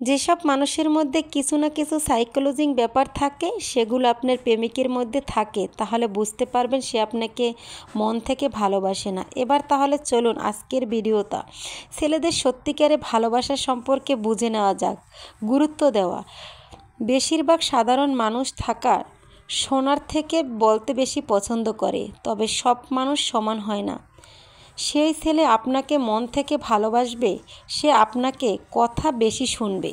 যেসব মানুষের মধ্যে কিছু না কিছু সাইকোলজিং ব্যাপার থাকে সেগুলো আপনার প্রেমিকের মধ্যে থাকে, তাহলে বুঝতে পারবেন সে আপনাকে মন থেকে ভালোবাসে না। এবার তাহলে চলুন আজকের ভিডিওটা ছেলেদের সত্যিকারে ভালোবাসা সম্পর্কে বুঝে নেওয়া যাক। গুরুত্ব দেওয়া। বেশিরভাগ সাধারণ মানুষ থাকা শোনার থেকে বলতে বেশি পছন্দ করে, তবে সব মানুষ সমান হয় না। সেই ছেলে আপনাকে মন থেকে ভালোবাসবে, সে আপনাকে কথা বেশি শুনবে,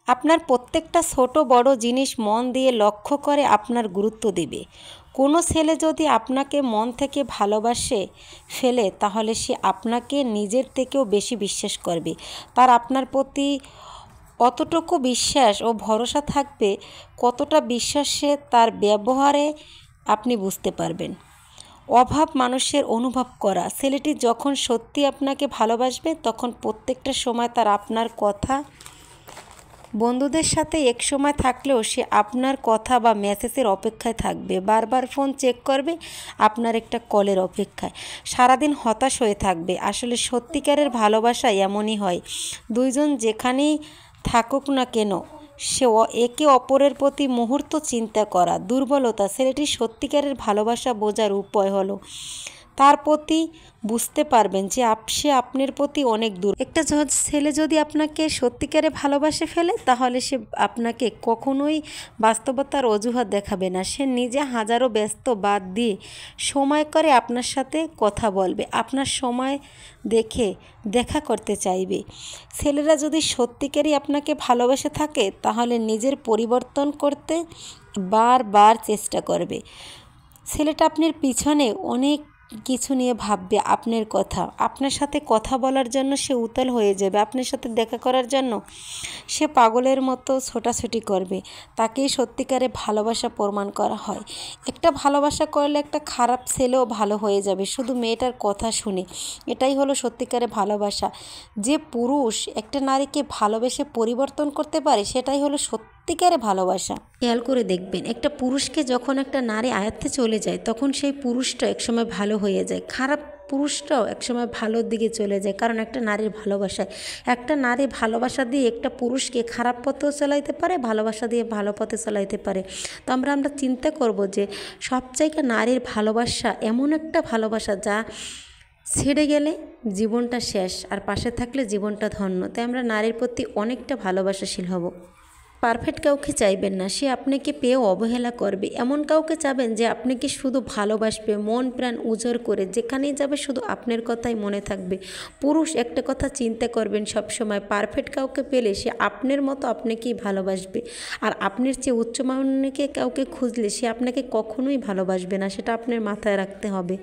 আপনার প্রত্যেকটা ছোট বড় জিনিস মন দিয়ে লক্ষ্য করে আপনার গুরুত্ব দেবে। কোনো ছেলে যদি আপনাকে মন থেকে ভালোবাসে ফেলে, তাহলে সে আপনাকে নিজের থেকেও বেশি বিশ্বাস করবে। তার আপনার প্রতি অতটুকু বিশ্বাস ও ভরসা থাকবে, কতটা বিশ্বাস সে তার ব্যবহারে আপনি বুঝতে পারবেন। অভাব মানুষের অনুভব করা। ছেলেটি যখন সত্যি আপনাকে ভালোবাসবে তখন প্রত্যেকটা সময় তার আপনার কথা, বন্ধুদের সাথে এক সময় থাকলেও সে আপনার কথা বা মেসেজের অপেক্ষায় থাকবে, বারবার ফোন চেক করবে আপনার একটা কলের অপেক্ষায়, সারাদিন হতাশ হয়ে থাকবে। আসলে সত্যিকারের ভালোবাসা এমনই হয়, দুইজন যেখানেই থাকুক না কেন সে একে অপরের প্রতি মুহূর্ত চিন্তা করা। দুর্বলতা। ছেলেটির সত্যিকারের ভালোবাসা বোঝার উপায় হলো তার প্রতি বুঝতে পারবেন যে সে আপনার প্রতি অনেক দূর। একটা ছেলে যদি আপনাকে সত্যিকারে ভালোবাসে ফেলে, তাহলে সে আপনাকে কখনোই বাস্তবতার অজুহাত দেখাবে না। সে নিজে হাজারো ব্যস্ত বাদ দিয়ে সময় করে আপনার সাথে কথা বলবে, আপনার সময় দেখে দেখা করতে চাইবে। ছেলেরা যদি সত্যিকারই আপনাকে ভালোবেসে থাকে, তাহলে নিজের পরিবর্তন করতে বারবার চেষ্টা করবে। ছেলেটা আপনার পিছনে অনেক কিছু নিয়ে ভাববে, আপনার কথা, আপনার সাথে কথা বলার জন্য সে উতাল হয়ে যাবে, আপনার সাথে দেখা করার জন্য সে পাগলের মতো ছোটাছুটি করবে। তাকেই সত্যিকারে ভালোবাসা প্রমাণ করা হয়। একটা ভালোবাসা করলে একটা খারাপ ছেলেও ভালো হয়ে যাবে শুধু মেয়েটার কথা শুনে। এটাই হলো সত্যিকারে ভালোবাসা। যে পুরুষ একটা নারীকে ভালোবেসে পরিবর্তন করতে পারে, সেটাই হলো সত্যিকারে ভালোবাসা। খেয়াল করে দেখবেন, একটা পুরুষকে যখন একটা নারী আয়ত্তে চলে যায়, তখন সেই পুরুষটা একসময় ভালো হয়ে যায়, খারাপ পুরুষটাও একসময় ভালোর দিকে চলে যায়। কারণ একটা নারীর ভালোবাসায়, একটা নারী ভালোবাসা দিয়ে একটা পুরুষকে খারাপ পথেও চালাইতে পারে, ভালোবাসা দিয়ে ভালো পথে চালাইতে পারে। তো আমরা চিন্তা করব যে সব জায়গায় নারীর ভালোবাসা এমন একটা ভালোবাসা যা ছেড়ে গেলে জীবনটা শেষ, আর পাশে থাকলে জীবনটা ধন্য। তাই আমরা নারীর প্রতি অনেকটা ভালোবাসাশীল হব। পারফেক্ট কাউকে চাইবেন না, সে আপনাকে পেয়েও অবহেলা করবে। এমন কাউকে চাবেন যে আপনাকে শুধু ভালোবাসবে, মন প্রাণ উজাড় করে, যেখানেই যাবে শুধু আপনার কথাই মনে থাকবে। পুরুষ একটা কথা চিন্তা করবেন সবসময়, পারফেক্ট কাউকে পেলে সে আপনার মতো আপনাকেই ভালোবাসবে, আর আপনার চেয়ে উচ্চমানকে কাউকে খুঁজলে সে আপনাকে কখনোই ভালোবাসবে না। সেটা আপনার মাথায় রাখতে হবে।